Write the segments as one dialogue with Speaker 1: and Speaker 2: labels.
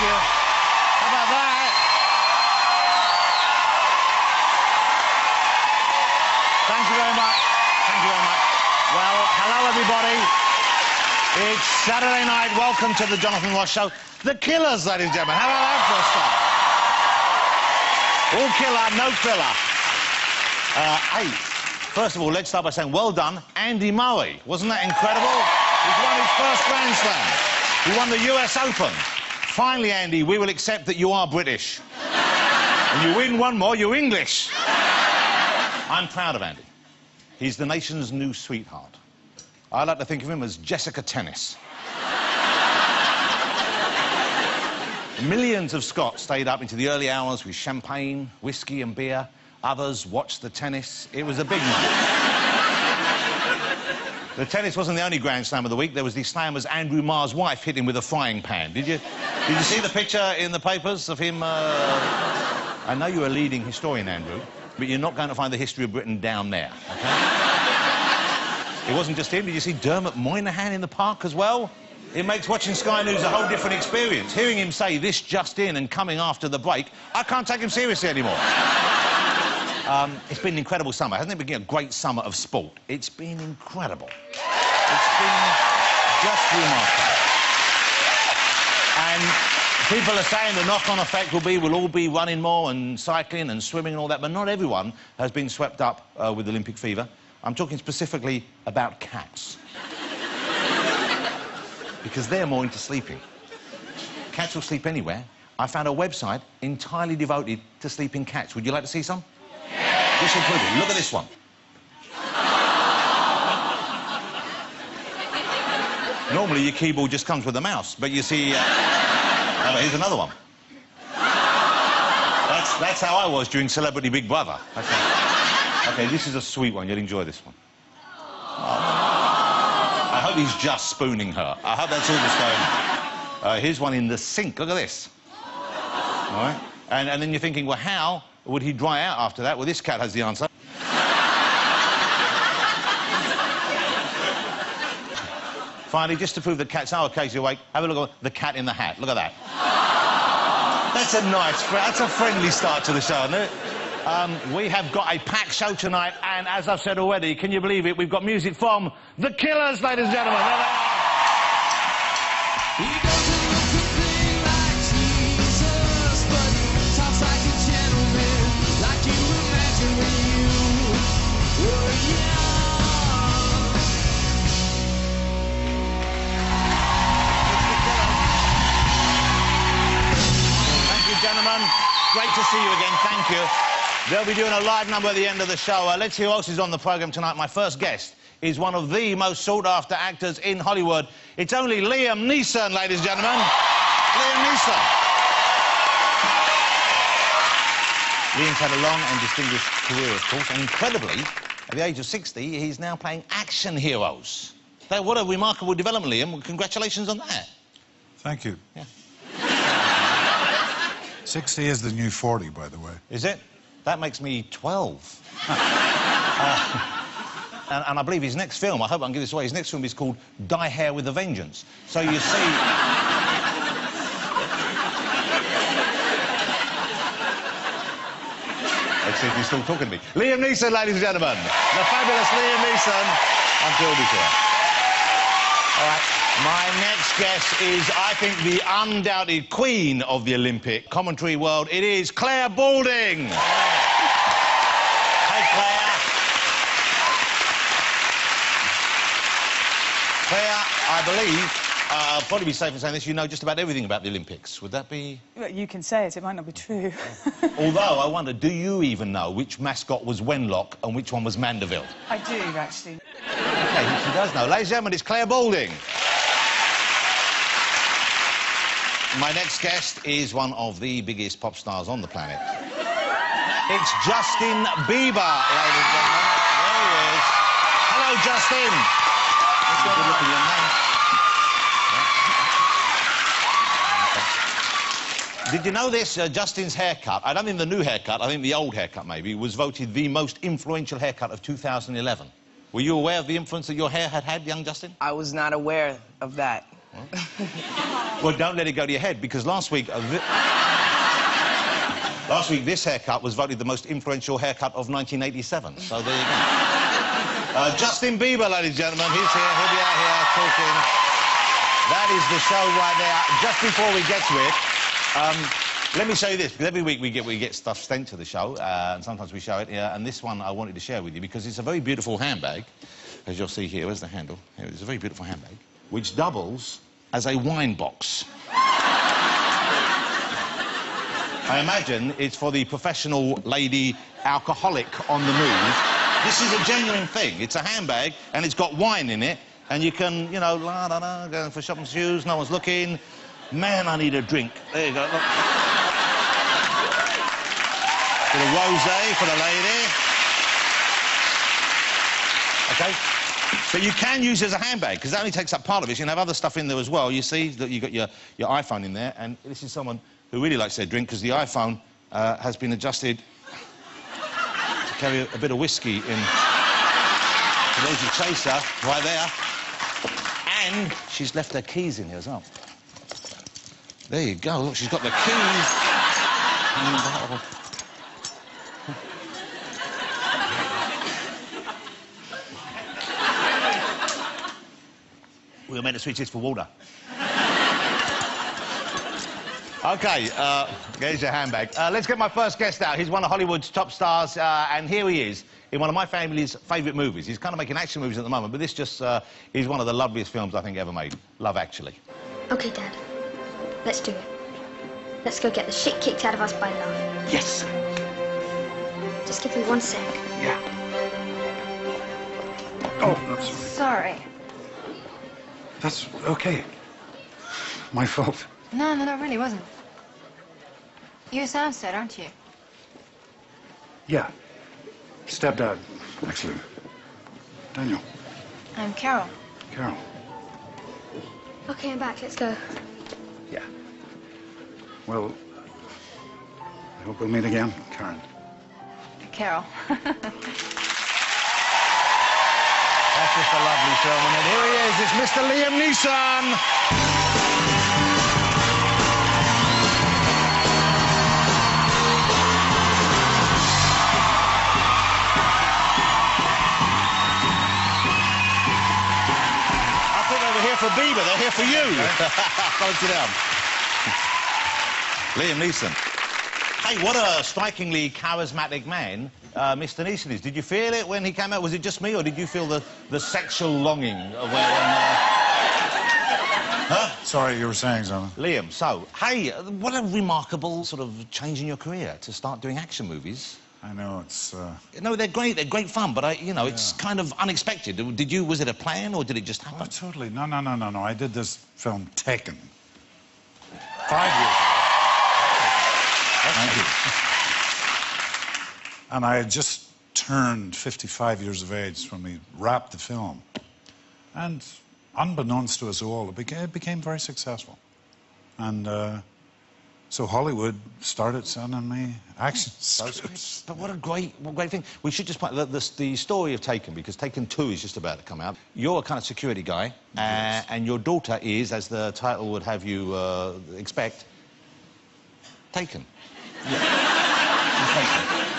Speaker 1: you. How about that? Thank you very much. Thank you very much. Well, hello, everybody. It's Saturday night. Welcome to the Jonathan Ross Show. The Killers, ladies and gentlemen. How about that for a start? All killer, no filler. Hey, first of all, let's start by saying well done, Andy Murray. Wasn't that incredible? He's won his first Grand Slam. He won the US Open. Finally, Andy, we will accept that you are British. And you win one more, you're English. I'm proud of Andy. He's the nation's new sweetheart. I like to think of him as Jessica Tennis. Millions of Scots stayed up into the early hours with champagne, whiskey and beer. Others watched the tennis. It was a big night. The tennis wasn't the only Grand Slam of the week. There was the Slammer's Andrew Marr's wife hit him with a frying pan. Did you see the picture in the papers of him? I know you're a leading historian, Andrew, but you're not going to find the history of Britain down there, OK? It wasn't just him. Did you see Dermot Moynihan in the park as well? It makes watching Sky News a whole different experience. Hearing him say this just in and coming after the break, I can't take him seriously anymore. It's been an incredible summer. Hasn't it been a great summer of sport? It's been incredible. It's been just remarkable. And people are saying the knock-on effect will be we'll all be running more and cycling and swimming and all that, but not everyone has been swept up with Olympic fever. I'm talking specifically about cats. Because they're more into sleeping. Cats will sleep anywhere. I found a website entirely devoted to sleeping cats. Would you like to see some? Yeah. This included. Look at this one. Normally, your keyboard just comes with a mouse, but you see... here's another one. That's how I was during Celebrity Big Brother. OK, this is a sweet one. You'll enjoy this one. I hope he's just spooning her. I hope that's all that's going on. Here's one in the sink. Look at this. All right? And then you're thinking, well, how would he dry out after that? Well, this cat has the answer. Finally, just to prove that cats are occasionally awake, have a look at the cat in the hat. Look at that. That's a nice... That's a friendly start to the show, isn't it? We have got a packed show tonight, and as I've said already, can you believe it? We've got music from The Killers, ladies and gentlemen. There they are. He doesn't look a thing like Jesus, but talks like a gentleman, like you imagine when you were young. Thank you, gentlemen. Great to see you again. Thank you. They'll be doing a live number at the end of the show. Let's hear who else is on the programme tonight. My first guest is one of the most sought-after actors in Hollywood. It's only Liam Neeson, ladies and gentlemen. Liam Neeson. Liam's had a long and distinguished career, of course, and incredibly, at the age of 60, he's now playing action heroes. What a remarkable development, Liam. Congratulations on that.
Speaker 2: Thank you.
Speaker 1: Yeah.
Speaker 2: 60 is the new 40, by the way.
Speaker 1: Is it? That makes me 12. And I believe his next film, I hope I can give this away, his next film is called Dye Hair with a Vengeance. So you see... Let's see if he's still talking to me. Liam Neeson, ladies and gentlemen. The fabulous Liam Neeson. I'm thrilled he's here. All right. My next guest is, I think, the undoubted queen of the Olympic commentary world. It is Claire Balding. Hey, Claire. Claire, I believe, I'll probably be safe in saying this, you know just about everything about the Olympics. Would that be...
Speaker 3: Well, you can say it might not be true.
Speaker 1: Although, I wonder, do you even know which mascot was Wenlock and which one was Mandeville?
Speaker 3: I do, actually.
Speaker 1: OK, she does know. Ladies and gentlemen, it's Claire Balding. My next guest is one of the biggest pop stars on the planet. It's Justin Bieber, ladies and gentlemen. There he is. Hello, Justin. That's a good-looking young man. Did you know this? Justin's haircut, I don't think the new haircut, I think the old haircut maybe, was voted the most influential haircut of 2011. Were you aware of the influence that your hair had had, young Justin?
Speaker 4: I was not aware of that.
Speaker 1: Well, don't let it go to your head, because last week this haircut was voted the most influential haircut of 1987. So there you go. Justin Bieber, ladies and gentlemen, he's here. He'll be out here talking. That is the show right there. Just before we get to it, let me show you this, because every week we get stuff sent to the show, and sometimes we show it. And this one I wanted to share with you because it's a very beautiful handbag, as you'll see here. Where's the handle? Here, it's a very beautiful handbag, which doubles as a wine box. I imagine it's for the professional lady alcoholic on the move. This is a genuine thing. It's a handbag, and it's got wine in it, and you can, you know, la-da-da, going for shopping shoes, no one's looking. Man, I need a drink. There you go, look. For the rosé, for the lady. OK? But you can use it as a handbag, because that only takes up part of it. You can have other stuff in there as well. You see that you've got your iPhone in there, and this is someone who really likes their drink, because the iPhone has been adjusted to carry a bit of whiskey in. So there's your chaser, right there. And she's left her keys in here as well. There you go, look, she's got the keys. We were meant to switch this for water. OK, there's your handbag. Let's get my first guest out. He's one of Hollywood's top stars, and here he is in one of my family's favourite movies. He's kind of making action movies at the moment, but this just is one of the loveliest films I think ever made. Love Actually.
Speaker 4: OK, Dad. Let's do it. Let's go get the shit kicked out of us by love.
Speaker 5: Yes.
Speaker 4: Just give me 1 sec.
Speaker 5: Yeah. Oh, I'm sorry.
Speaker 4: Sorry.
Speaker 5: That's okay. My fault.
Speaker 6: No, it really wasn't. You're Soundstead, aren't you?
Speaker 5: Yeah. Stepdad, actually. Daniel.
Speaker 6: I'm Carol.
Speaker 5: Carol.
Speaker 4: OK, I'm back. Let's go.
Speaker 5: Yeah. Well, I hope we'll meet again, Karen.
Speaker 6: Carol.
Speaker 1: That's just a lovely film, and here he is, it's Mr. Liam Neeson! I thought they were here for Bieber, they're here for you. Follow you down. Liam Neeson. Hey, what a strikingly charismatic man Mr. Neeson is. Did you feel it when he came out? Was it just me, or did you feel the sexual longing of when... Huh?
Speaker 2: Sorry, you were saying something.
Speaker 1: Liam, so, hey, what a remarkable sort of change in your career to start doing action movies.
Speaker 2: I know, it's...
Speaker 1: No, they're great fun, but, you know, it's kind of unexpected. Was it a plan, or did it just happen?
Speaker 2: Oh, totally. No. I did this film, Taken, 5 years ago. Thank you. And I had just turned 55 years of age when we wrapped the film. And unbeknownst to us all, it became very successful. And so Hollywood started sending me action scripts.
Speaker 1: But what a great thing. We should just point the story of Taken, because Taken 2 is just about to come out. You're a kind of security guy,
Speaker 2: Yes.
Speaker 1: And your daughter is, as the title would have you expect, taken. Yeah.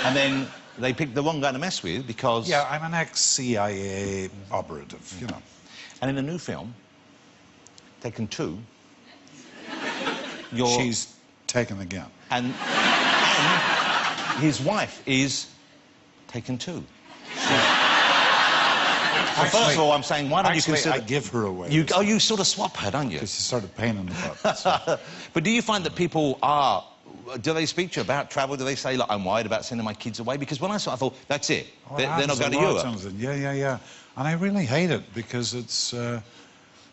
Speaker 1: And then they picked the wrong guy to mess with because...
Speaker 2: Yeah, I'm an ex-CIA operative, you know.
Speaker 1: And in the new film, Taken 2,
Speaker 2: She's taken again.
Speaker 1: And his wife is taken too. Well, first of all, I'm saying, why don't you consider...
Speaker 2: I give her away.
Speaker 1: You sort of swap her, don't you?
Speaker 2: Because she's sort of pain in the butt. So.
Speaker 1: But do you find that people are... Do they speak to you about travel? Do they say, look, I'm worried about sending my kids away? Because when I saw it, I thought, that's it.
Speaker 2: Oh,
Speaker 1: they're not going to Europe.
Speaker 2: Yeah. And I really hate it because it's, you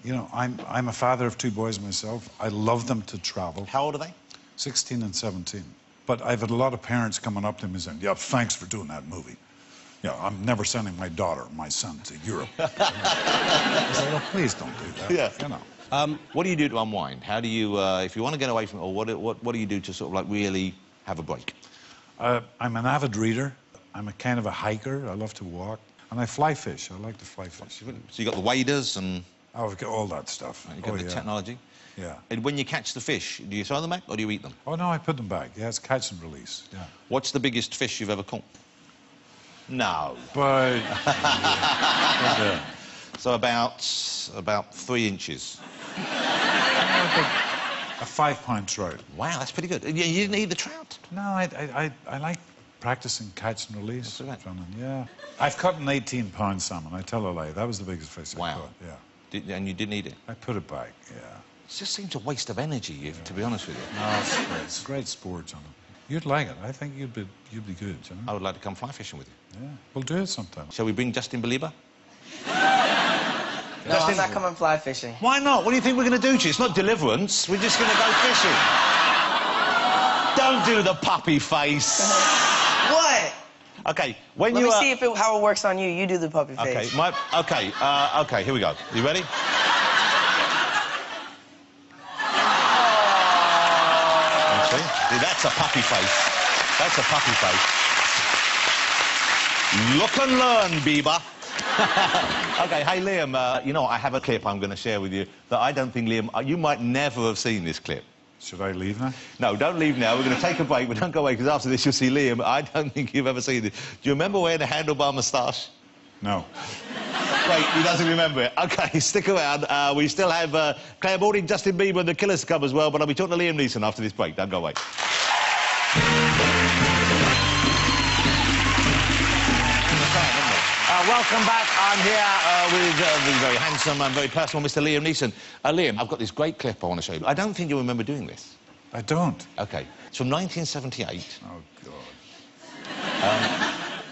Speaker 2: know, I'm a father of 2 boys myself. I love them to travel.
Speaker 1: How old are they?
Speaker 2: 16 and 17. But I've had a lot of parents coming up to me saying, yeah, thanks for doing that movie. Yeah, I'm never sending my daughter, my son, to Europe. I say, well, please don't do that.
Speaker 1: Yeah.
Speaker 2: You know.
Speaker 1: What do you do to unwind? How do you, if you want to get away from it, or what do you do to sort of like really have a break?
Speaker 2: I'm an avid reader. I'm a kind of a hiker. I love to walk. And I fly fish. I like to fly fish.
Speaker 1: So you got the waders and...
Speaker 2: Oh, we've got all that stuff.
Speaker 1: You got the technology.
Speaker 2: Yeah.
Speaker 1: And when you catch the fish, do you throw them back or do you eat them?
Speaker 2: Oh, no, I put them back. Yeah, it's catch and release. Yeah.
Speaker 1: What's the biggest fish you've ever caught? No.
Speaker 2: But...
Speaker 1: So about 3 inches.
Speaker 2: A 5-pound trout.
Speaker 1: Wow, that's pretty good. You didn't eat the trout?
Speaker 2: No, I like practicing catch and release.
Speaker 1: That's right.
Speaker 2: Yeah. I've caught an 18-pound salmon. I tell a lie. That was the biggest fish I caught. Yeah.
Speaker 1: And you didn't eat it?
Speaker 2: I put it back, yeah.
Speaker 1: It just seems a waste of energy, to be honest with you.
Speaker 2: No, it's great. It's great sport, John. You'd like it. I think you'd be good, you know?
Speaker 1: I would like to come fly fishing with you.
Speaker 2: Yeah. We'll do it sometime.
Speaker 1: Shall we bring Justin Bieber?
Speaker 7: No, I'm not coming fly fishing.
Speaker 1: Why not? What do you think we're going to do to you? It's not Deliverance. We're just going to go fishing. Don't do the puppy face.
Speaker 7: What?
Speaker 1: Okay, when
Speaker 7: Let me see how it works on you. You do the puppy face.
Speaker 1: Okay, here we go. You ready? See, that's a puppy face. That's a puppy face. Look and learn, Bieber. Okay, hey, Liam, you know, I have a clip I'm going to share with you that I don't think, Liam, you might never have seen this clip.
Speaker 2: Should I leave now?
Speaker 1: No, don't leave now. We're going to take a break, but don't go away, because after this you'll see Liam. I don't think you've ever seen this. Do you remember wearing a handlebar moustache?
Speaker 2: No.
Speaker 1: Wait, he doesn't remember it. OK, stick around. We still have Claire Balding, Justin Bieber and the Killers to come as well, but I'll be talking to Liam Neeson after this break. Don't go away. Welcome back. I'm here with the very handsome and very personal Mr. Liam Neeson. Liam, I've got this great clip I want to show you. I don't think you remember doing this.
Speaker 2: I don't.
Speaker 1: OK. It's from 1978.
Speaker 2: Oh, God.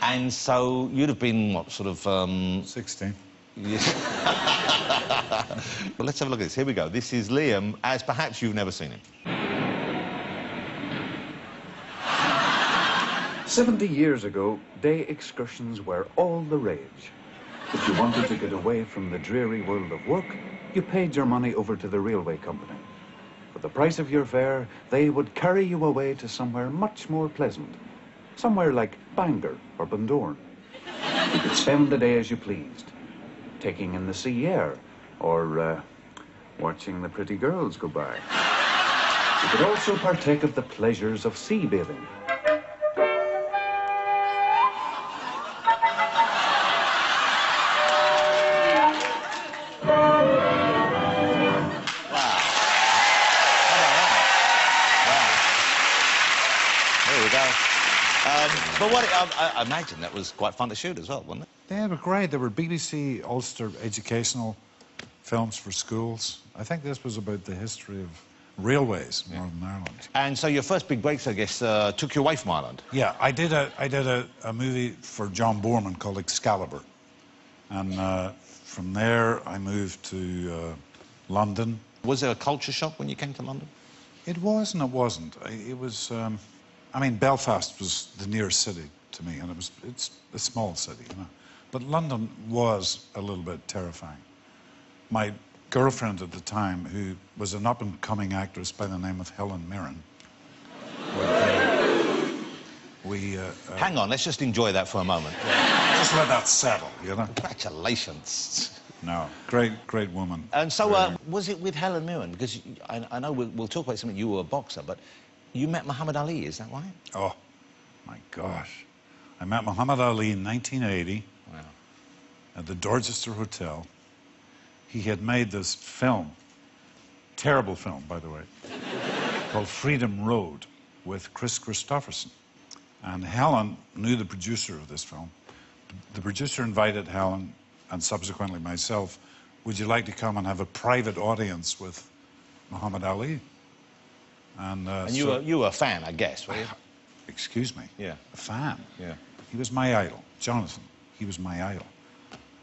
Speaker 1: And so you'd have been, what, sort of...
Speaker 2: 16.
Speaker 1: Yes. Well, let's have a look at this. Here we go. This is Liam, as perhaps you've never seen him.
Speaker 8: 70 years ago, day excursions were all the rage. If you wanted to get away from the dreary world of work, you paid your money over to the railway company. For the price of your fare, they would carry you away to somewhere much more pleasant. Somewhere like Bangor or Bundoran. You could spend the day as you pleased, taking in the sea air, or watching the pretty girls go by. You could also partake of the pleasures of sea bathing.
Speaker 1: But what I imagine that was quite fun to shoot as well, wasn't it?
Speaker 2: They were great. They were BBC Ulster educational films for schools. I think this was about the history of railways in Northern Ireland.
Speaker 1: And so your first big breaks, I guess, took you away from Ireland.
Speaker 2: Yeah, I did a movie for John Boorman called Excalibur. And from there, I moved to London.
Speaker 1: Was there a culture shock when you came to London?
Speaker 2: It was and it wasn't. It was... I mean, Belfast was the nearest city to me, and it's a small city, you know. But London was a little bit terrifying. My girlfriend at the time, who was an up-and-coming actress by the name of Helen Mirren,
Speaker 1: Hang on, let's just enjoy that for a moment.
Speaker 2: Just let that settle, you know.
Speaker 1: Congratulations.
Speaker 2: No, great woman.
Speaker 1: And so, was it with Helen Mirren? Because I know we'll talk about something. You were a boxer, but you met Muhammad Ali, is that right?
Speaker 2: Oh, my gosh. I met Muhammad Ali in 1980 at the Dorchester Hotel. He had made this film, terrible film, by the way, called Freedom Road with Chris Christopherson. And Helen knew the producer of this film. The producer invited Helen, and subsequently myself, would you like to come and have a private audience with Muhammad Ali? And
Speaker 1: you were a fan, I guess, were you?
Speaker 2: Excuse me?
Speaker 1: Yeah.
Speaker 2: A fan?
Speaker 1: Yeah.
Speaker 2: He was my idol. Jonathan, he was my idol.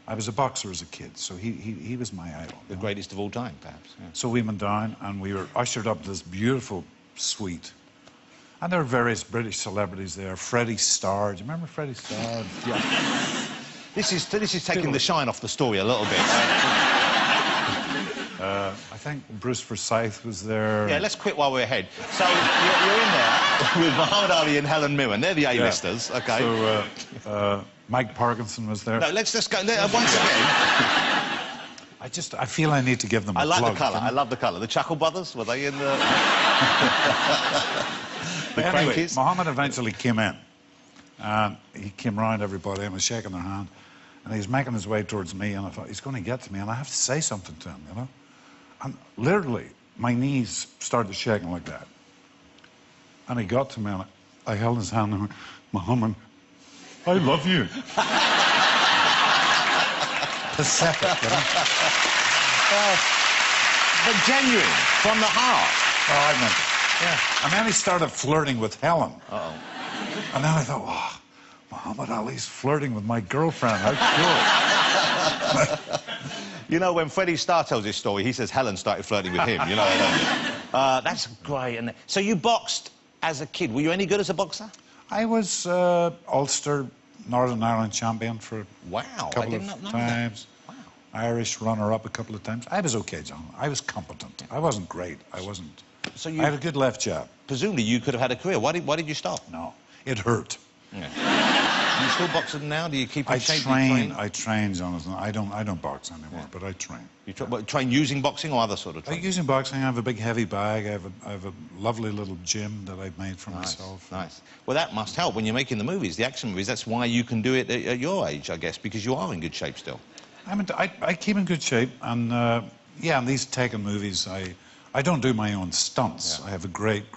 Speaker 2: I was a boxer as a kid, so he was my idol.
Speaker 1: The greatest of all time, perhaps. Yeah.
Speaker 2: So we went down, and we were ushered up to this beautiful suite. And there were various British celebrities there. Freddie Starr. Do you remember Freddie Starr?
Speaker 1: Yeah. This is taking the shine off the story a little bit.
Speaker 2: I think Bruce Forsyth was there.
Speaker 1: Yeah, let's quit while we're ahead. So you're in there with Muhammad Ali and Helen Mirren. They're the A-listers,
Speaker 2: yeah.
Speaker 1: OK.
Speaker 2: So Mike Parkinson was there.
Speaker 1: No, let's just go. Once again,
Speaker 2: I feel I need to give them a
Speaker 1: I like
Speaker 2: plug,
Speaker 1: the colour.
Speaker 2: you know?
Speaker 1: I love the colour. The Chuckle Brothers, were they in the... the
Speaker 2: Anyway,
Speaker 1: Crankies?
Speaker 2: Mohammed eventually came in. And he came round everybody and was shaking their hand. And he was making his way towards me, and I thought, he's going to get to me, and I have to say something to him, you know? And literally, my knees started shaking like that. And he got to me, and I held his hand and went, Mohammed, I love you. Pathetic, you know?
Speaker 1: But genuine, from the heart.
Speaker 2: Oh, I meant it. Yeah. And then he started flirting with Helen.
Speaker 1: Uh-oh.
Speaker 2: And then I thought, oh, Muhammad Ali's flirting with my girlfriend. How cool.
Speaker 1: You know, when Freddie Starr tells his story, he says Helen started flirting with him, you know. That's great. And so you boxed as a kid. Were you any good as a boxer?
Speaker 2: I was Ulster Northern Ireland champion for
Speaker 1: Wow,
Speaker 2: a couple of times.
Speaker 1: Wow.
Speaker 2: Irish runner-up a couple of times. I was okay, John. I was competent. I wasn't great. I wasn't...
Speaker 1: So
Speaker 2: I had a good left jab.
Speaker 1: Presumably you could have had a career. Why did you stop?
Speaker 2: No, it hurt.
Speaker 1: Yeah. Are you still boxing now? Do you keep in shape?
Speaker 2: I train, Jonathan. I don't box anymore, but I train.
Speaker 1: You train using boxing or other sort of training?
Speaker 2: Using boxing, I have a big heavy bag. I have a lovely little gym that I've made for myself.
Speaker 1: Nice. Well, that must help when you're making the movies, the action movies. That's why you can do it at your age, I guess, because you are in good shape still.
Speaker 2: I keep in good shape, and yeah, in these Taken movies, I don't do my own stunts. Yeah. I have a great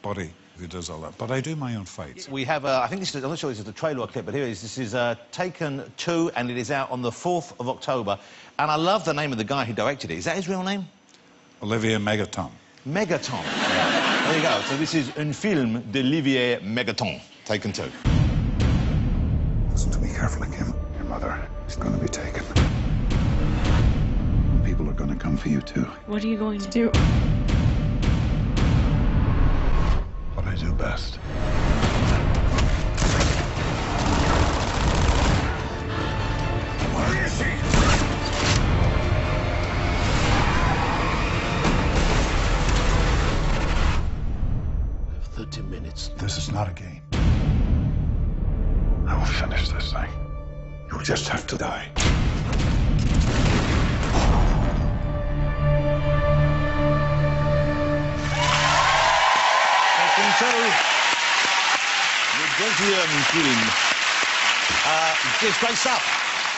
Speaker 2: buddy who does all that, but I do my own fights.
Speaker 1: We have, I think this is, I'm not sure this is the trailer or clip, but here it is. This is Taken 2, and it is out on the 4th of October. And I love the name of the guy who directed it. Is that his real name?
Speaker 2: Olivier Megaton.
Speaker 1: Megaton. Yeah. There you go. So this is Un film d'Olivier Megaton, Taken 2.
Speaker 5: Listen to me carefully, Kim. Your mother is going to be taken. People are going to come for you, too.
Speaker 6: What are you going to do?
Speaker 5: What I do best. Where is she?
Speaker 1: 30 minutes.
Speaker 5: This is not a game. I will finish this thing. You'll just have to die.
Speaker 1: It's great stuff.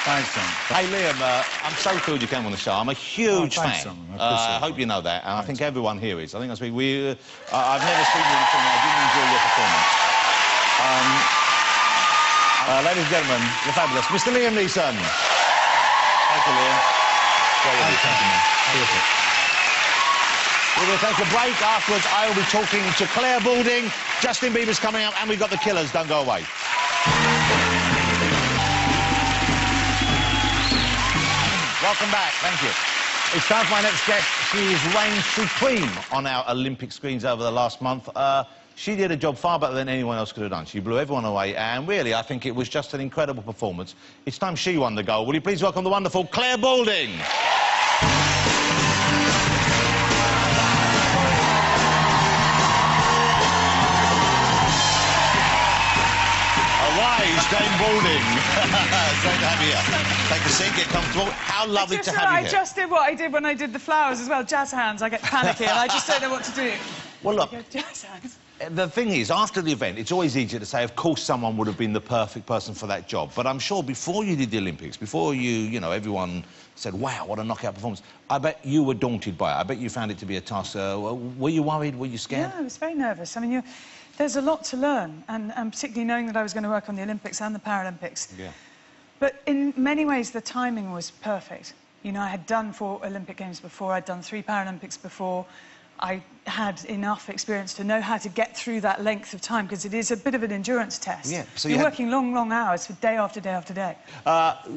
Speaker 2: Thanks, John.
Speaker 1: Hey, Liam, I'm so thrilled you came on the show. I'm a huge
Speaker 2: thanks,
Speaker 1: fan.
Speaker 2: John. I
Speaker 1: hope you know that, and I think everyone here is. I think that's I've never seen you in a film. I didn't enjoy your performance. Ladies and gentlemen, the fabulous Mr. Liam Neeson. Thank you, Liam. We're going to take a break. Afterwards, I will be talking to Claire Balding. Justin Bieber's coming up, and we've got the Killers. Don't go away. Welcome back. Thank you. It's time for my next guest. She has reigned supreme on our Olympic screens over the last month. She did a job far better than anyone else could have done. She blew everyone away, and really, I think it was just an incredible performance. It's time she won the gold. Will you please welcome the wonderful Claire Balding? Arise, Dame Balding. Great to have you here. Take a seat, get comfortable. How lovely to have you here.
Speaker 3: I just did what I did when I did the flowers as well, jazz hands. I get panicky and I just don't know what to do.
Speaker 1: Well, look,
Speaker 3: jazz hands.
Speaker 1: The thing is, after the event, it's always easier to say, of course, someone would have been the perfect person for that job. But I'm sure before you did the Olympics, before you know, everyone said, wow, what a knockout performance, I bet you were daunted by it. I bet you found it to be a task. Were you worried? Were you scared?
Speaker 3: Yeah, I was very nervous. I mean, there's a lot to learn, and particularly knowing that I was going to work on the Olympics and the Paralympics.
Speaker 1: Yeah.
Speaker 3: But in many ways, the timing was perfect. You know, I had done 4 Olympic Games before, I'd done 3 Paralympics before. I had enough experience to know how to get through that length of time, because it is a bit of an endurance test.
Speaker 1: Yeah, so
Speaker 3: you're working long, long hours for day after day after day.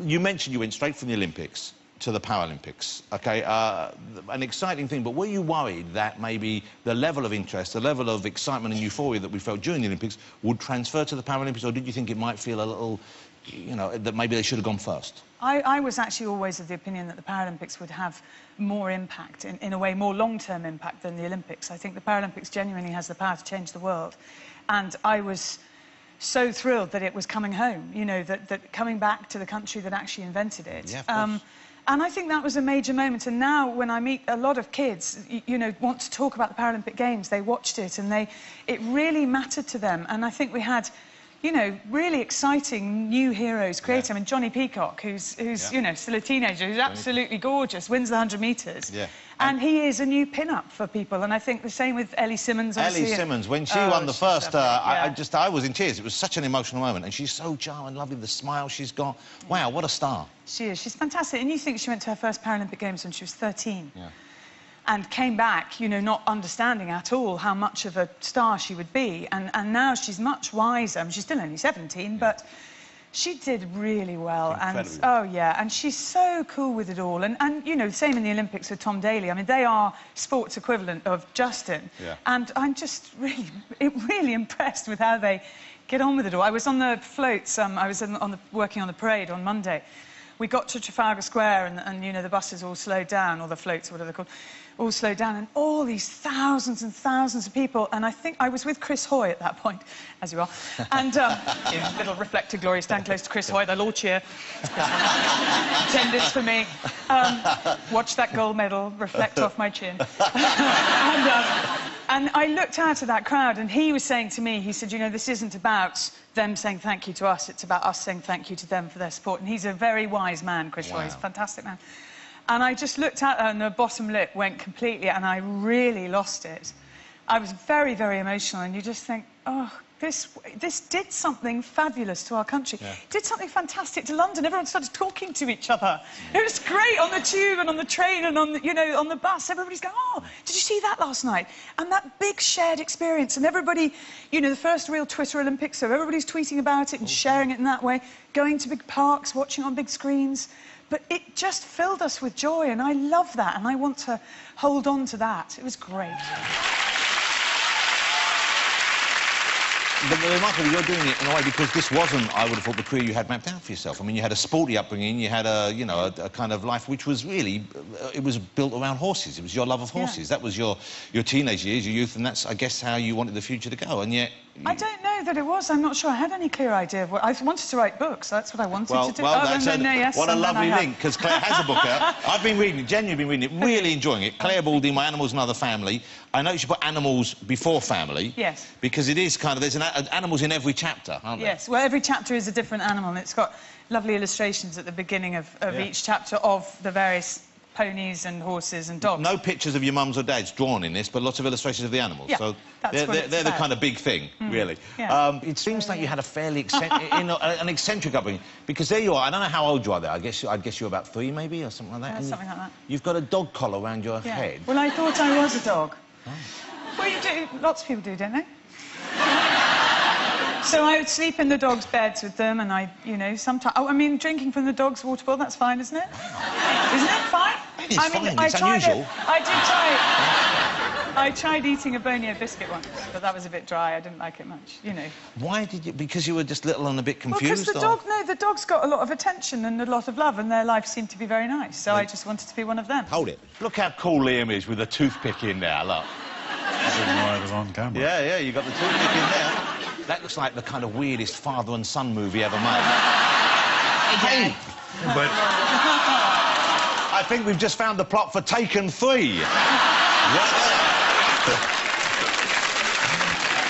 Speaker 1: You mentioned you went straight from the Olympics to the Paralympics, OK? An exciting thing, but were you worried that maybe the level of interest, the level of excitement and euphoria that we felt during the Olympics would transfer to the Paralympics, or did you think it might feel a little, you know, that maybe they should have gone first?
Speaker 3: I was actually always of the opinion that the Paralympics would have more impact, in a way, more long-term impact than the Olympics. I think the Paralympics genuinely has the power to change the world. And I was so thrilled that it was coming home, you know, that coming back to the country that actually invented it.
Speaker 1: Yeah, of course.
Speaker 3: And I think that was a major moment. And now, when I meet a lot of kids, you know, want to talk about the Paralympic Games, they watched it and it really mattered to them. And I think we had, you know, really exciting new heroes created. I mean, Johnny Peacock, who's you know, still a teenager, who's absolutely gorgeous, wins the 100 metres.
Speaker 1: Yeah.
Speaker 3: And he is a new pin-up for people. And I think the same with Ellie Simmons.
Speaker 1: Ellie Simmons, when she won the first, I was in tears. It was such an emotional moment. And she's so charming, lovely, the smile she's got. Wow, what a star. She
Speaker 3: is. She's fantastic. And you think she went to her first Paralympic Games when she was 13.
Speaker 1: Yeah.
Speaker 3: And came back, you know, not understanding at all how much of a star she would be. And now she's much wiser. I mean, she's still only 17, but she did really well.
Speaker 1: Incredibly.
Speaker 3: And oh, yeah, and she's so cool with it all. And you know, same in the Olympics with Tom Daley. I mean, they are sports equivalent of Justin.
Speaker 1: Yeah.
Speaker 3: And I'm just really impressed with how they get on with it all. I was on the floats, I was working on the parade on Monday. We got to Trafalgar Square and, you know, the buses all slowed down, or the floats, or whatever they're called, all slowed down, and all these thousands and thousands of people. And I think I was with Chris Hoy at that point, as you are, and in little reflected glory, stand close to Chris Hoy, they'll all cheer. Attendance for me. Watch that gold medal reflect off my chin. And I looked out at that crowd, and he was saying to me, he said, you know, this isn't about them saying thank you to us, it's about us saying thank you to them for their support. And he's a very wise man, Chris Hoy. He's a fantastic man. And I just looked at her, and the bottom lip went completely, and I really lost it. I was very, very emotional, and you just think, oh, this did something fabulous to our country. Yeah. It did something fantastic to London. Everyone started talking to each other. It was great on the tube and on the train and on the, you know, on the bus. Everybody's going, oh, did you see that last night? And that big shared experience, and everybody, you know, the first real Twitter Olympics, so everybody's tweeting about it and sharing it in that way, going to big parks, watching on big screens. But it just filled us with joy, and I love that, and I want to hold on to that. It was great.
Speaker 1: But remarkably, you're doing it in a way because this wasn't, I would have thought, the career you had mapped out for yourself. I mean, you had a sporty upbringing, you had a, you know, a kind of life which was really, it was built around horses. It was your love of horses. Yeah. That was your teenage years, your youth, and that's, I guess, how you wanted the future to go. And yet,
Speaker 3: I don't know that it was. I'm not sure I had any clear idea of what... I wanted to write books. That's what I wanted to do.
Speaker 1: Well, that's what a lovely link, because Claire has a book out. I've been reading it, genuinely been reading it, really enjoying it. Claire Balding, My Animals and Other Family. I know you should put animals before family.
Speaker 3: Yes.
Speaker 1: Because it is kind of... There's animals in every chapter, aren't there?
Speaker 3: Yes. Well, every chapter is a different animal, and it's got lovely illustrations at the beginning of each chapter of the various ponies and horses and dogs.
Speaker 1: No pictures of your mums or dads drawn in this, but lots of illustrations of the animals.
Speaker 3: Yeah,
Speaker 1: so
Speaker 3: they're
Speaker 1: the kind of big thing, really.
Speaker 3: Yeah.
Speaker 1: It seems like you had a fairly an eccentric upbringing, because there you are. I don't know how old you are there. I'd guess you're about 3, maybe, or something like that.
Speaker 3: Yeah, something like that.
Speaker 1: You've got a dog collar around your head.
Speaker 3: Well, I thought I was a dog.
Speaker 1: Oh.
Speaker 3: Well, you do. Lots of people do, don't they? So I would sleep in the dogs' beds with them, and you know, sometimes... Oh, I mean, drinking from the dog's water bottle, that's fine, isn't it? Isn't it fine?
Speaker 1: It's fine. It's unusual.
Speaker 3: I tried eating a Bonio biscuit once, but that was a bit dry. I didn't like it much, you know.
Speaker 1: Why did you... Because you were just little and a bit confused?
Speaker 3: Well, because the dog's got a lot of attention and a lot of love, and their life seemed to be very nice, so I just wanted to be one of them.
Speaker 1: Hold it. Look how cool Liam is with a toothpick in there, look.
Speaker 2: I didn't know I was on camera.
Speaker 1: Yeah, you got the toothpick in there. That looks like the kind of weirdest father and son movie ever made. Hey! But... I think we've just found the plot for Taken 3. Right there.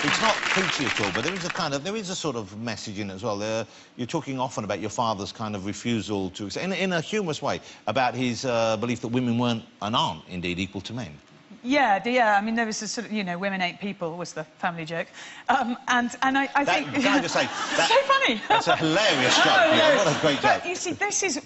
Speaker 1: It's not preachy at all, but there is a sort of message in it as well. You're talking often about your father's kind of refusal to... In a humorous way, about his belief that women weren't, and aren't, indeed, equal to men.
Speaker 3: Yeah. I mean, there was a sort of, you know, women ain't people was the family joke. And I think...
Speaker 1: Can I just say...
Speaker 3: It's so funny.
Speaker 1: That's a hilarious joke.
Speaker 3: Oh,
Speaker 1: yeah, what a great joke.
Speaker 3: But, you see, this is...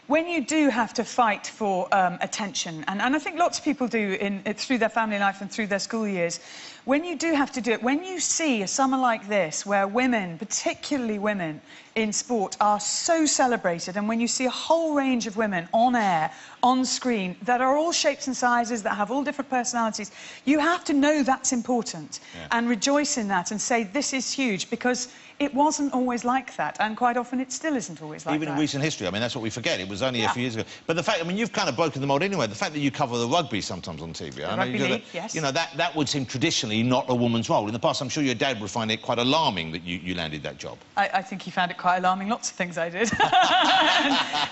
Speaker 3: When you do have to fight for attention, and I think lots of people do through their family life and through their school years, when you do have to do it, when you see a summer like this, where women, particularly women in sport, are so celebrated, and when you see a whole range of women on air, on screen, that are all shapes and sizes, that have all different personalities, you have to know that's important and rejoice in that and say, this is huge, because it wasn't always like that, and quite often it still isn't always like that.
Speaker 1: Even in recent history, I mean, that's what we forget. It was only a few years ago. But the fact, I mean, you've kind of broken the mold anyway. The fact that you cover the rugby sometimes on TV.
Speaker 3: The rugby league, yes.
Speaker 1: You know, that would seem traditionally not a woman's role. In the past, I'm sure your dad would find it quite alarming that you landed that job.
Speaker 3: I think he found it quite alarming, lots of things I did.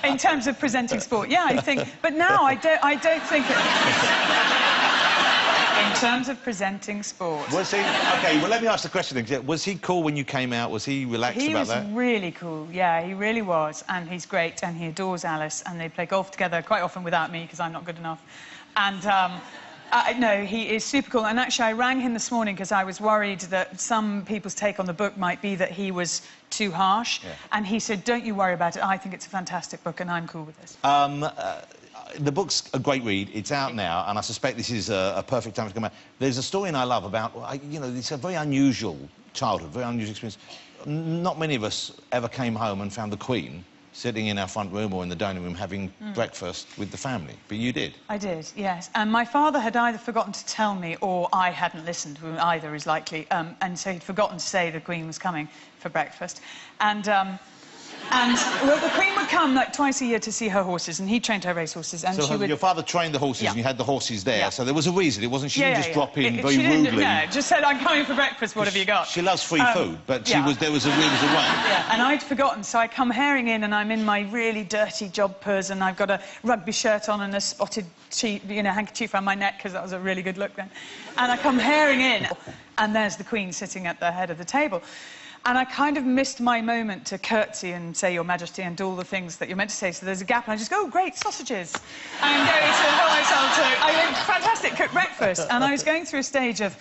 Speaker 3: In terms of presenting sport, yeah, I think... But now, I don't think it... In terms of presenting sport.
Speaker 1: Was he... OK, well, let me ask the question again. Was he cool when you came out? Was he relaxed about that?
Speaker 3: He was really cool, yeah, he really was. And he's great, and he adores Alice, and they play golf together quite often without me, because I'm not good enough. And, no, he is super cool. And actually, I rang him this morning because I was worried that some people's take on the book might be that he was too harsh. Yeah. And he said, don't you worry about it. I think it's a fantastic book, and I'm cool with this.
Speaker 1: The book's a great read. It's out now, and I suspect this is a perfect time to come out. There's a story in I Love about, you know, it's a very unusual childhood, very unusual experience. Not many of us ever came home and found the Queen sitting in our front room or in the dining room having breakfast with the family. But you did. I did, yes. And my father had either forgotten to tell me or I hadn't listened. Either is likely. And so he'd forgotten to say the Queen was coming for breakfast. And well, the Queen would come like twice a year to see her horses, and he trained her racehorses. And so your father trained the horses, and you had the horses there. So there was a reason. It wasn't she didn't just drop in very rudely.
Speaker 3: No, just said, I'm coming for breakfast. What have you got?
Speaker 1: She loves free food, but there was a way.
Speaker 3: Yeah, and I'd forgotten, so I come herring in, and I'm in my really dirty jodhpurs, and I've got a rugby shirt on and a spotted handkerchief around my neck because that was a really good look then. And I come herring in, and there's the Queen sitting at the head of the table. And I kind of missed my moment to curtsy and say, Your Majesty, and do all the things that you're meant to say. So there's a gap, and I just go, oh, great, sausages. And go to help myself to... fantastic, cooked breakfast. And I was going through a stage of...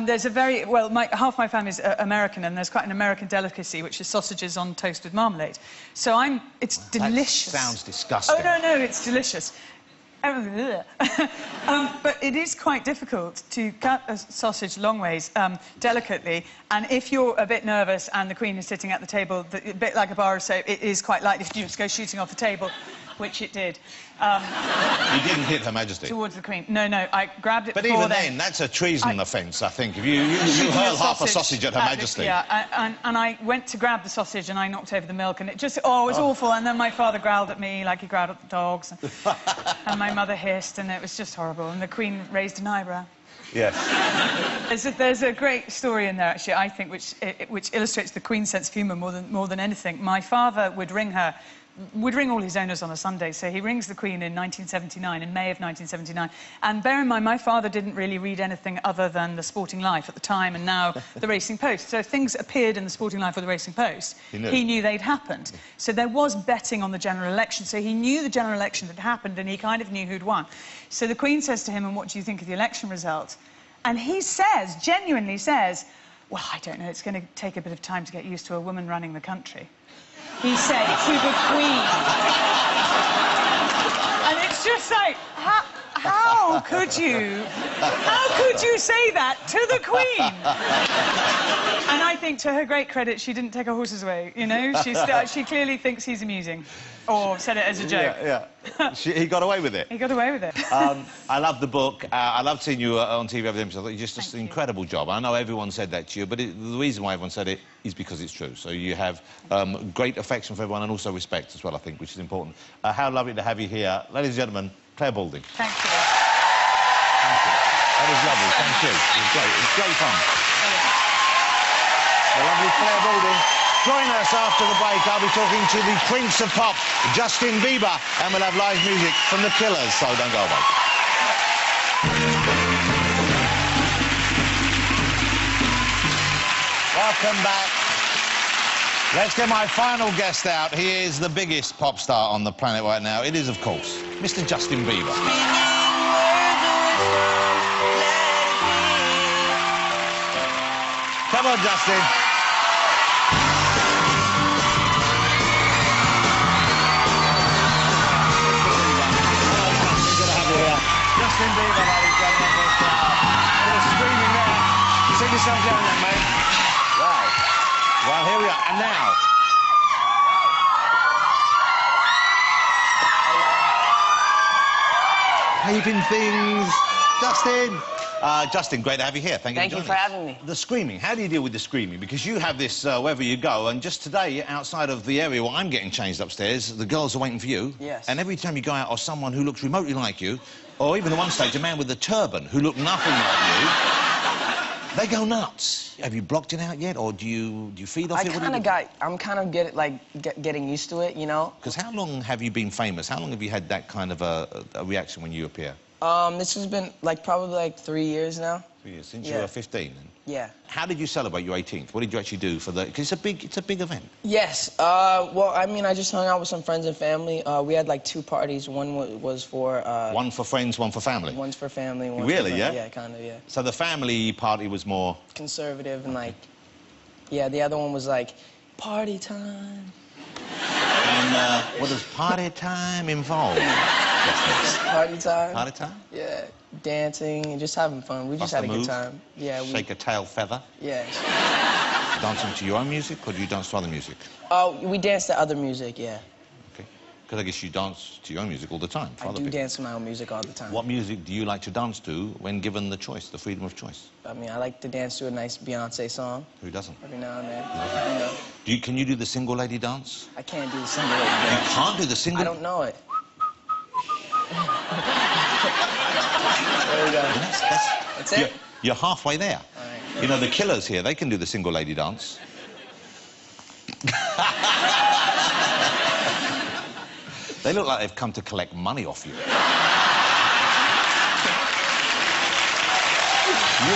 Speaker 3: there's a very... Well, half my family's American, and there's quite an American delicacy, which is sausages on toast with marmalade. So it's delicious.
Speaker 1: That sounds disgusting.
Speaker 3: Oh, no, it's delicious. But it is quite difficult to cut a sausage long ways, delicately, and if you're a bit nervous and the Queen is sitting at the table, a bit like a bar of soap, it is quite likely to just go shooting off the table, which it did.
Speaker 1: You didn't hit Her Majesty?
Speaker 3: Towards the Queen. No, I grabbed it
Speaker 1: but even then, that's a treason offence, I think. If you hurl half a sausage at Her Majesty.
Speaker 3: Yeah, and I went to grab the sausage and I knocked over the milk, and it just... Oh, it was awful. And then my father growled at me like he growled at the dogs. And my mother hissed, and it was just horrible. And the Queen raised an eyebrow.
Speaker 1: Yes.
Speaker 3: There's a great story in there, actually, I think, which illustrates the Queen's sense of humour more than anything. My father would ring all his owners on a Sunday, so he rings the Queen in 1979, in May of 1979. And bear in mind, my father didn't really read anything other than the Sporting Life at the time, and now the Racing Post. So if things appeared in the Sporting Life or the Racing Post, he knew they'd happened. So there was betting on the general election, so he knew the general election had happened, and he kind of knew who'd won. So the Queen says to him, and what do you think of the election result? And he says, genuinely says, well, I don't know, it's going to take a bit of time to get used to a woman running the country. He said to the Queen. And it's just like, how could you say that to the Queen? And I think, to her great credit, she didn't take her horses away, you know? She clearly thinks he's amusing. Or said it as a joke.
Speaker 1: He got away with it.
Speaker 3: He got away with it.
Speaker 1: I love the book. I loved seeing you on TV every episode. I thought you just an incredible job. I know everyone said that to you, but the reason why everyone said it is because it's true. So you have great affection for everyone and also respect as well, I think, which is important. How lovely to have you here. Ladies and gentlemen, Claire Balding.
Speaker 3: Thank you.
Speaker 1: Thank you. That was lovely. Thank you. It was great. It was great fun. The lovely Claire Balding. Join us after the break. I'll be talking to the Prince of Pop, Justin Bieber, and we'll have live music from The Killers, so don't go away. Welcome back. Let's get my final guest out. He is the biggest pop star on the planet right now. It is, of course, Mr. Justin Bieber. Come on, Justin. Justin Bieber, ladies and gentlemen. You're screaming there. Sit yourself down, young man. Wow. Well, here we are. And now... Paving things. Justin. Justin, great to have you here.
Speaker 7: Thank you for having me.
Speaker 1: The screaming, how do you deal with the screaming? Because you have this wherever you go, and just today, outside of the area where I'm getting changed upstairs, the girls are waiting for you.
Speaker 7: Yes.
Speaker 1: And every time you go out, or someone who looks remotely like you, or even at one stage, a man with a turban who looked nothing like you, they go nuts. Have you blocked it out yet, or do you feed off it?
Speaker 7: I'm kind of getting used to it, you know?
Speaker 1: Because how long have you been famous? How long have you had that kind of a reaction when you appear?
Speaker 7: This has been, probably 3 years now.
Speaker 1: 3 years, since you were 15, then?
Speaker 7: Yeah.
Speaker 1: How did you celebrate your 18th? What did you actually do for the... Because it's a big event.
Speaker 7: Yes. Well, I mean, I just hung out with some friends and family. We had, 2 parties. One was for...
Speaker 1: One for friends, one for family?
Speaker 7: One's for family, one's
Speaker 1: really,
Speaker 7: for
Speaker 1: yeah?
Speaker 7: Yeah, kind of, yeah.
Speaker 1: So the family party was more...
Speaker 7: Conservative and, yeah, the other one was, party time.
Speaker 1: And what does party time involve?
Speaker 7: Party time.
Speaker 1: Party time?
Speaker 7: Yeah, dancing and just having fun. We just had a good time. Yeah.
Speaker 1: Shake a tail feather?
Speaker 7: Yeah.
Speaker 1: Dancing to your own music, or do you dance to other music?
Speaker 7: We dance to other music, yeah.
Speaker 1: Okay. Because I guess you dance to your own music all the time for other people.
Speaker 7: I do dance to my own music all the time.
Speaker 1: What music do you like to dance to when given the choice, the freedom of choice?
Speaker 7: I mean, I like to dance to a nice Beyonce song.
Speaker 1: Who doesn't?
Speaker 7: Every now and then.
Speaker 1: You know. Can you do the single lady dance?
Speaker 7: I can't do the single lady dance.
Speaker 1: You can't do the single...
Speaker 7: I don't know it. There we go. That's it?
Speaker 1: You're halfway there.
Speaker 7: All right.
Speaker 1: You know, the Killers here, they can do the single lady dance. They look like they've come to collect money off you. You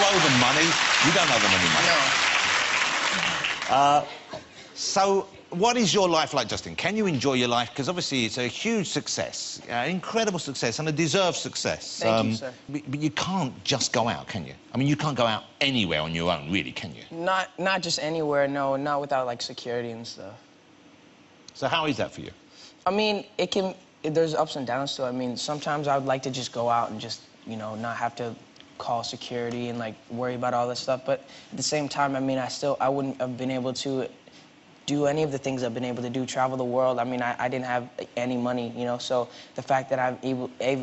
Speaker 1: owe them money. You don't owe them any money.
Speaker 7: No.
Speaker 1: So, what is your life like, Justin? Can you enjoy your life? Because obviously it's a huge success, incredible success, and a deserved success.
Speaker 7: Thank you, sir.
Speaker 1: But you can't just go out, can you? I mean, you can't go out anywhere on your own, really, can you?
Speaker 7: Not just anywhere, no. Not without, security and stuff.
Speaker 1: So how is that for you?
Speaker 7: I mean, there's ups and downs to it. I mean, sometimes I would like to just go out and just, not have to call security and, worry about all this stuff. But at the same time, I mean, I wouldn't have been able to do any of the things I've been able to do, travel the world. I mean, I didn't have any money, so the fact that I'm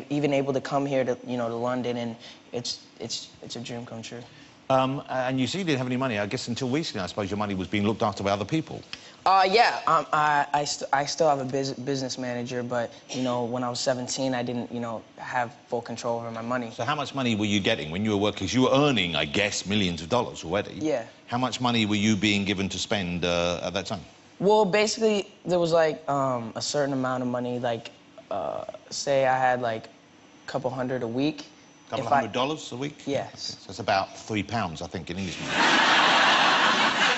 Speaker 7: even able to come here to, to London, and it's a dream come true.
Speaker 1: And you see you didn't have any money, I guess, until recently. I suppose your money was being looked after by other people.
Speaker 7: Yeah, I still have a business manager, but, when I was 17, I didn't, have full control over my money.
Speaker 1: So how much money were you getting when you were working? 'Cause you were earning, I guess, millions of dollars already.
Speaker 7: Yeah.
Speaker 1: How much money were you being given to spend at that time?
Speaker 7: Well, basically, there was, a certain amount of money, say I had, a couple hundred a week.
Speaker 1: $200 a week?
Speaker 7: Yes.
Speaker 1: Okay. So it's about £3, I think, in English money.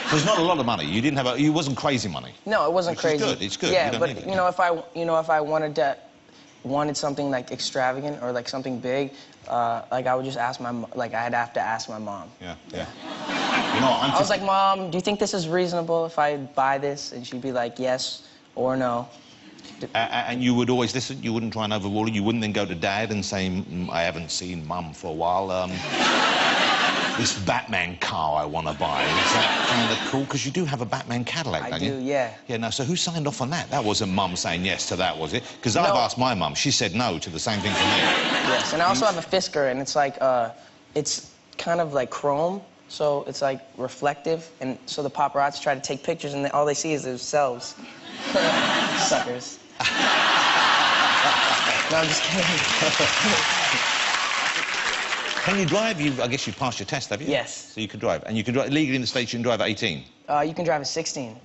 Speaker 1: So it's not a lot of money. You didn't have it wasn't crazy money.
Speaker 7: No, it wasn't crazy.
Speaker 1: It's good. It's good.
Speaker 7: Yeah, but if I wanted something extravagant or something big, I would just ask I'd have to ask my mom.
Speaker 1: Yeah, yeah.
Speaker 7: I was like, Mom, do you think this is reasonable if I buy this? And she'd be like, yes or no.
Speaker 1: And you would always listen? You wouldn't try and overrule it? You wouldn't then go to Dad and say, I haven't seen Mum for a while. This Batman car I want to buy. Is that kind of cool? Because you do have a Batman Cadillac, don't you?
Speaker 7: I do, yeah.
Speaker 1: Yeah, no, so who signed off on that? That wasn't Mum saying yes to that, was it? Because I've asked my Mum. She said no to the same thing for me.
Speaker 7: Yes, and I also have a Fisker, and it's it's kind of like chrome, so it's reflective, and so the paparazzi try to take pictures, and all they see is themselves. Suckers. No, I'm just kidding.
Speaker 1: Can you drive? I guess you've passed your test, have you?
Speaker 7: Yes.
Speaker 1: So you can drive. And you can drive legally in the States, you can drive at 18?
Speaker 7: You can drive at 16.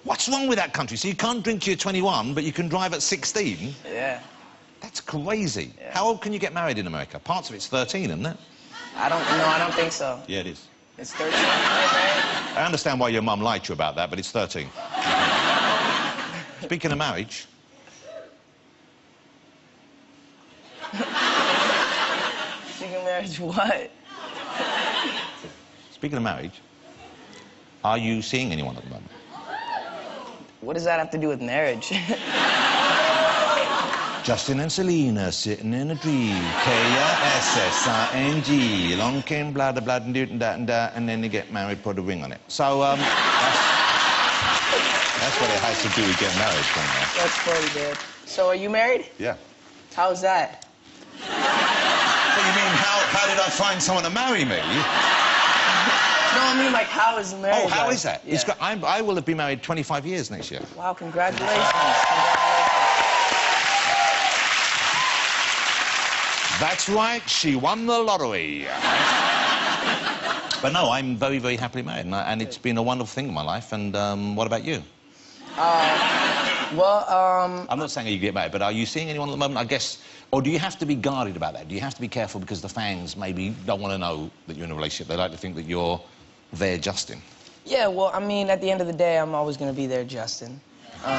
Speaker 1: What's wrong with that country? So you can't drink till you're 21, but you can drive at 16?
Speaker 7: Yeah.
Speaker 1: That's crazy.
Speaker 7: Yeah.
Speaker 1: How old can you get married in America? Parts of it's 13, isn't it?
Speaker 7: I don't think so.
Speaker 1: Yeah, it is.
Speaker 7: It's 13 to get married?
Speaker 1: I understand why your mum lied to you about that, but it's 13. Speaking of marriage...
Speaker 7: Speaking of marriage, what?
Speaker 1: Speaking of marriage, are you seeing anyone at the moment?
Speaker 7: What does that have to do with marriage?
Speaker 1: Justin and Selena sitting in a tree. K-I-S-S-I-N-G. Along came blah, blah, blah, and do and that, and then they get married, put a ring on it. So, that's what it has to do with getting married, Conrad.
Speaker 7: That's funny, Dad. So, are you married?
Speaker 1: Yeah.
Speaker 7: How's that?
Speaker 1: What do you mean, How did I find someone to marry me?
Speaker 7: No, I mean, like, how is the marriage?
Speaker 1: Oh, how
Speaker 7: life?
Speaker 1: is that?
Speaker 7: Yeah.
Speaker 1: I will have been married 25 years next year.
Speaker 7: Wow, congratulations. Congratulations.
Speaker 1: That's right, she won the lottery. But no, I'm very, very happily married, and it's been a wonderful thing in my life. And what about you? I'm not saying you get married, but are you seeing anyone at the moment, I guess? Or do you have to be guarded about that? Do you have to be careful because the fans maybe don't want to know that you're in a relationship? They like to think that you're there, Justin.
Speaker 7: Yeah, well, I mean, at the end of the day, I'm always going to be there, Justin. You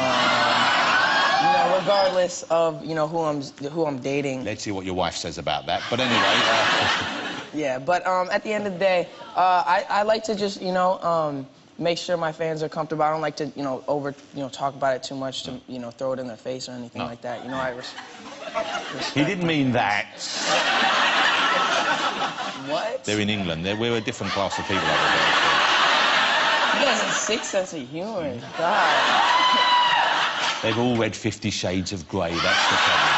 Speaker 7: know, regardless of, you know, who I'm dating.
Speaker 1: Let's see what your wife says about that. But anyway...
Speaker 7: Yeah, but at the end of the day, I like to just, you know, make sure my fans are comfortable. I don't like to, you know, talk about it too much to, you know, throw it in their face or anything like that. You know, I respect.
Speaker 1: He didn't mean that.
Speaker 7: What?
Speaker 1: They're in England. We're a different class of people over there.
Speaker 7: You guys have a sick sense of humor. God.
Speaker 1: They've all read 50 Shades of Grey. That's the problem.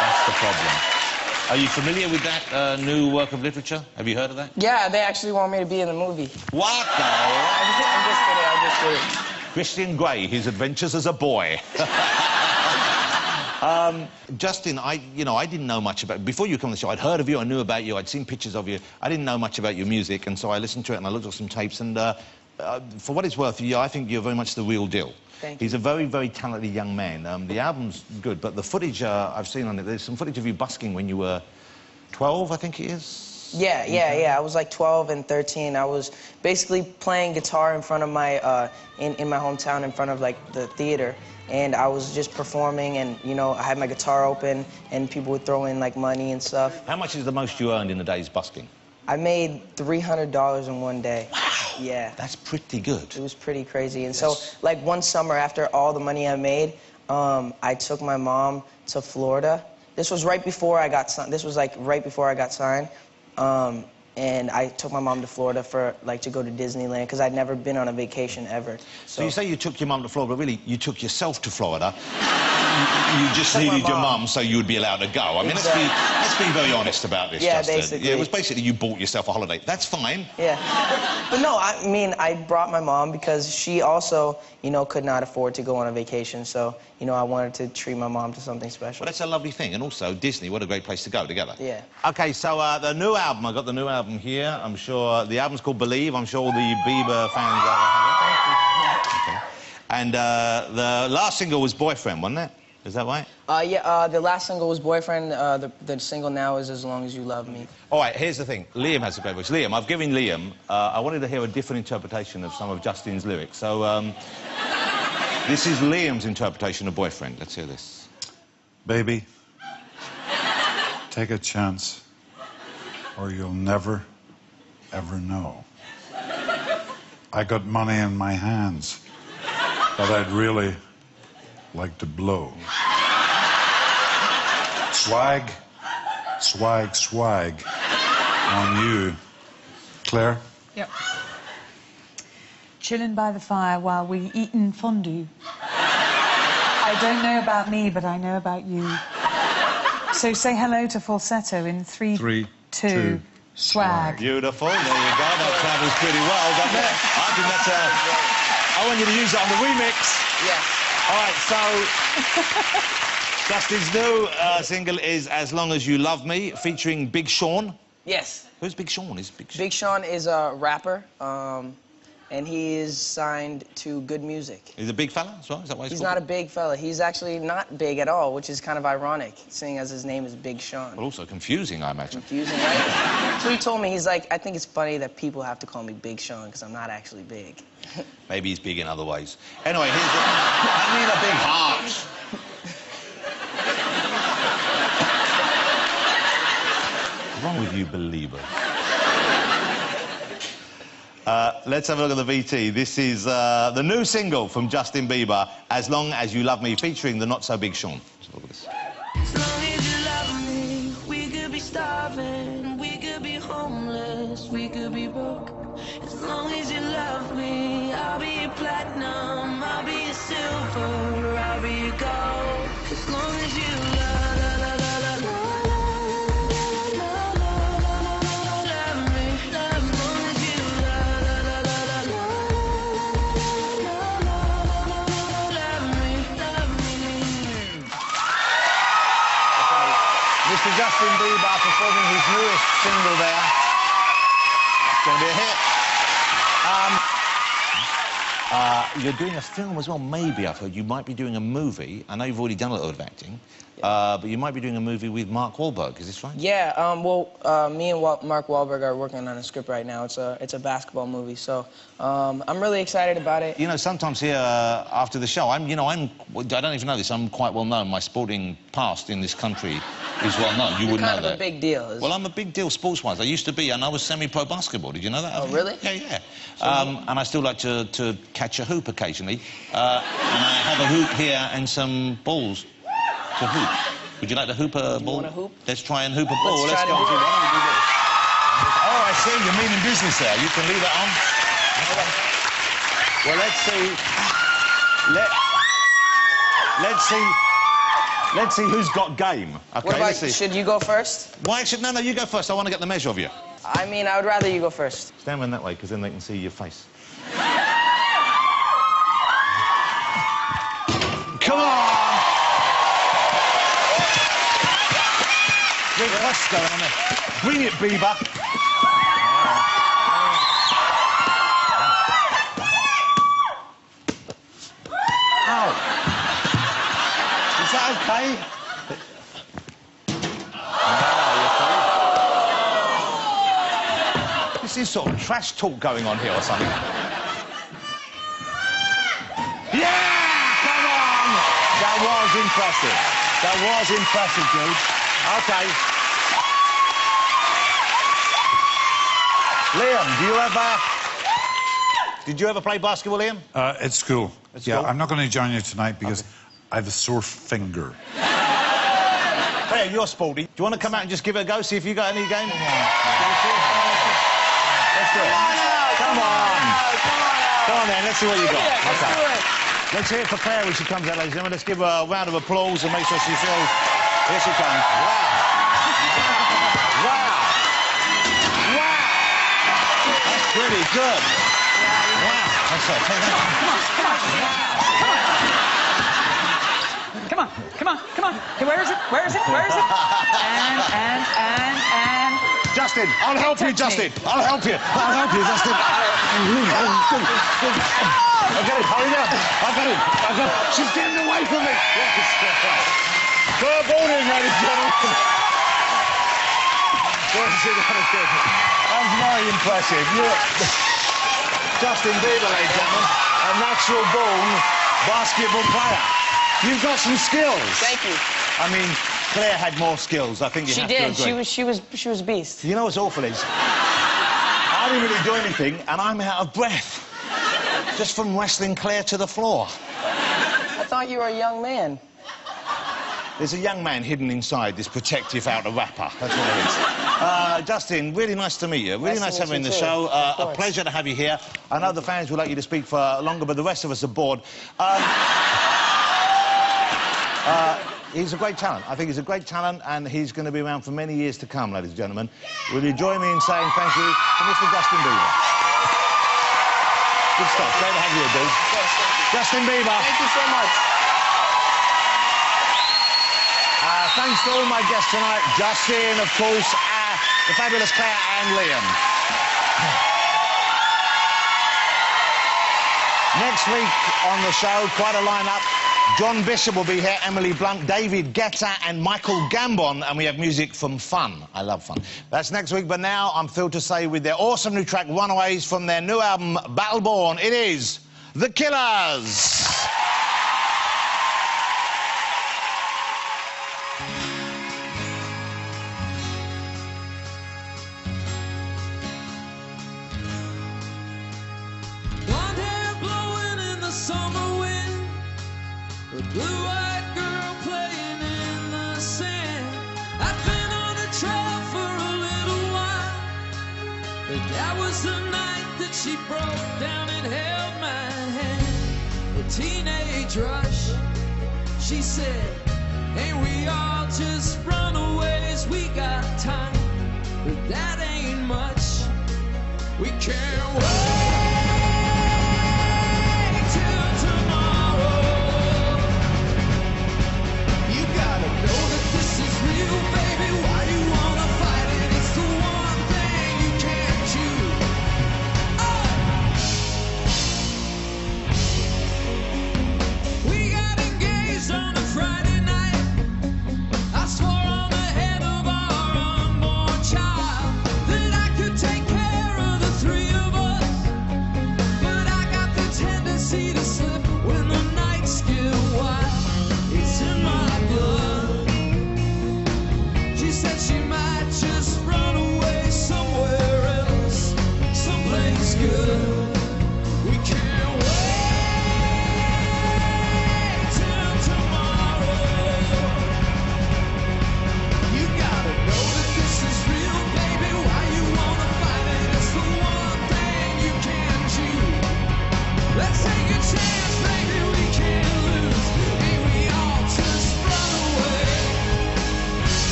Speaker 1: That's the problem. Are you familiar with that new work of literature? Have you heard of that?
Speaker 7: Yeah, they actually want me to be in the movie.
Speaker 1: What? No.
Speaker 7: I'm just kidding.
Speaker 1: Christian Grey, his adventures as a boy. Justin, I didn't know much about... Before you come on the show, I'd heard of you, I knew about you, I'd seen pictures of you. I didn't know much about your music, and so I listened to it and I looked at some tapes, and for what it's worth, I think you're very much the real deal.
Speaker 7: Thank you.
Speaker 1: He's a very, very talented young man. The album's good, but the footage I've seen on it, there's some footage of you busking when you were 12, I think it is?
Speaker 7: Yeah. I was like 12 and 13. I was basically playing guitar in front of my, in my hometown, in front of, like, the theater. And I was just performing, and, you know, I had my guitar open, and people would throw in, like, money and stuff.
Speaker 1: How much is the most you earned in a day's busking?
Speaker 7: I made $300 in one day.
Speaker 1: Wow.
Speaker 7: Yeah.
Speaker 1: That's pretty good.
Speaker 7: It was pretty crazy. And so, like, one summer after all the money I made, I took my mom to Florida. This was right before I got signed. This was, like, right before I got signed. And I took my mom to Florida for, like, to go to Disneyland, because I'd never been on a vacation ever.
Speaker 1: So you say you took your mum to Florida, but really, you took yourself to Florida. You just
Speaker 7: Took my
Speaker 1: needed your
Speaker 7: mom.
Speaker 1: mum so you would be allowed to go. I mean,
Speaker 7: Exactly.
Speaker 1: let's be very honest about this,
Speaker 7: Yeah,
Speaker 1: Justin.
Speaker 7: basically.
Speaker 1: Yeah, it was basically you bought yourself a holiday. That's fine.
Speaker 7: Yeah. But no, I mean, I brought my mom because she also, you know, could not afford to go on a vacation. So, you know, I wanted to treat my mom to something special.
Speaker 1: Well, that's a lovely thing. And also, Disney, what a great place to go together.
Speaker 7: Yeah.
Speaker 1: OK, so the new album, I got the new album here. I'm sure the album's called Believe. I'm sure all the Bieber fans out there have it. Okay. And the last single was Boyfriend, wasn't it? Is that right?
Speaker 7: Yeah, the last single was Boyfriend. The single now is As Long As You Love Me.
Speaker 1: All right, here's the thing. Liam has a great voice. Liam, I've given Liam... I wanted to hear a different interpretation of some of Justin's lyrics. So, this is Liam's interpretation of Boyfriend. Let's hear this.
Speaker 2: Baby, take a chance, or you'll never, ever know. I got money in my hands that I'd really like to blow. Swag, swag, swag on you. Claire?
Speaker 3: Yep. Chilling by the fire while we eatin' fondue. I don't know about me, but I know about you. So say hello to falsetto in 3, 2, swag.
Speaker 1: Beautiful. There you go. That travels pretty well, doesn't it? I think that's I want you to use it on the remix.
Speaker 7: Yeah.
Speaker 1: All right, so... Justin's new single is As Long As You Love Me, featuring Big Sean.
Speaker 7: Yes.
Speaker 1: Who's Big Sean?
Speaker 7: Big Sean is a rapper, and he is signed to Good Music.
Speaker 1: He's a big fella as well? Is that why
Speaker 7: He's not a big fella. He's actually not big at all, which is kind of ironic, seeing as his name is Big Sean.
Speaker 1: But also confusing, I imagine.
Speaker 7: Confusing, right? So he told me, he's like, I think it's funny that people have to call me Big Sean, because I'm not actually big.
Speaker 1: Maybe he's big in other ways. Anyway, here's the... I need a big heart. What's wrong with you believers? Let's have a look at the VT. This is the new single from Justin Bieber, As Long As You Love Me, featuring the not-so-big Sean. Let's look at this.
Speaker 9: As long as you love me, we could be starving, we could be homeless, we could be broke. As long as you love me, I'll be your platinum, I'll be your silver, I'll be your gold. As long as you love,
Speaker 1: Justin Bieber performing his newest single there. It's going to be a hit. You're doing a film as well, maybe, I've heard. You might be doing a movie. I know you've already done a little bit of acting. But you might be doing a movie with Mark Wahlberg, is this right?
Speaker 7: Yeah, me and Mark Wahlberg are working on a script right now. It's a basketball movie, so I'm really excited about it.
Speaker 1: You know, sometimes here, after the show, I don't even know this, I'm quite well known. My sporting past in this country is well known. You wouldn't know that.
Speaker 7: Kind of a big deal.
Speaker 1: Well, I'm a big deal sports-wise. I used to be, and I was semi-pro basketball. Did you know that?
Speaker 7: Oh, really?
Speaker 1: Yeah, yeah. And I still like to catch a hoop occasionally. And I have a hoop here and some balls to hoop. Would you like to hoop a ball?
Speaker 7: Want to hoop?
Speaker 1: Let's try and hoop a ball.
Speaker 7: Let's
Speaker 1: go.
Speaker 7: do it.
Speaker 1: Why don't we do this? Oh, I see. You're meaning business there. You can leave it on. Well, let's see. Let's see who's got game. Okay,
Speaker 7: What about,
Speaker 1: let's see.
Speaker 7: should you go first?
Speaker 1: Why should... No, you go first. I want to get the measure of you.
Speaker 7: I mean, I would rather you go first.
Speaker 1: Stand in that way, because then they can see your face. Come on! What's going on there? Bring it, Bieber. Ow. Is that okay? This is sort of trash talk going on here or something. Yeah! Come on! That was impressive. That was impressive, dude. Okay. Liam, did you ever play basketball, Liam?
Speaker 2: At school.
Speaker 1: At
Speaker 2: Yeah,
Speaker 1: school?
Speaker 2: I'm not going to join you tonight because I have a sore finger.
Speaker 1: Hey, you're sporty. Do you want to come out and just give it a go, see if you got any game? Let's do it. Come on. Come on, then. Let's see what you got. Okay. Let's hear it for Claire when she comes out, ladies and gentlemen. Let's give her a round of applause and make sure she feels... Here she comes. Wow. Wow. Wow. That's pretty good. Wow. That's right. Take that.
Speaker 3: Come on. Okay, where is it? And...
Speaker 1: Justin, I'll help you, Justin. I'll help you, Justin. I got it. Hurry up. I got it. She's getting away from me. Throw a ball in, ladies and gentlemen. That's very impressive. Justin Bieber, ladies and gentlemen, a natural-born basketball player. You've got some skills.
Speaker 7: Thank you.
Speaker 1: I mean, Claire had more skills. I think you have to agree.
Speaker 7: She was a beast.
Speaker 1: You know what's awful is I didn't really do anything, and I'm out of breath just from wrestling Claire to the floor.
Speaker 7: I thought you were a young man.
Speaker 1: There's a young man hidden inside this protective outer wrapper. That's what it is. Justin, really nice to meet you. Really nice having you in the show. A pleasure to have you here. I know the fans would like you to speak for longer, but the rest of us are bored. He's a great talent. I think he's a great talent, and he's going to be around for many years to come, ladies and gentlemen. Will you join me in saying thank you to Mr. Justin Bieber? Good stuff. Great to have you, dude. Justin Bieber.
Speaker 7: Thank you so much.
Speaker 1: Thanks to all my guests tonight. Justin, of course, the fabulous Claire and Liam. Next week on the show, quite a lineup. John Bishop will be here, Emily Blunt, David Guetta and Michael Gambon, and we have music from Fun. I love Fun. That's next week, but now I'm thrilled to say with their awesome new track, Runaways, from their new album, Battleborn, it is The Killers.
Speaker 9: A blue-eyed girl playing in the sand. I've been on a trail for a little while, but that was the night that she broke down and held my hand. A teenage rush, she said, ain't we all just runaways? We got time, but that ain't much. We can't wait. Know that this is real, baby.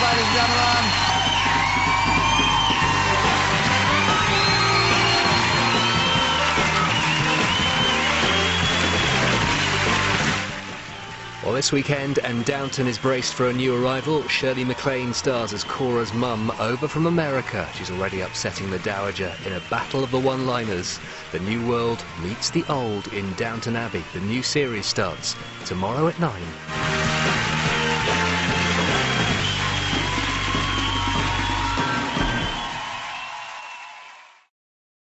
Speaker 1: Ladies and gentlemen.
Speaker 10: Well, this weekend, and Downton is braced for a new arrival. Shirley MacLaine stars as Cora's mum over from America. She's already upsetting the Dowager in a battle of the one-liners. The new world meets the old in Downton Abbey. The new series starts tomorrow at 9.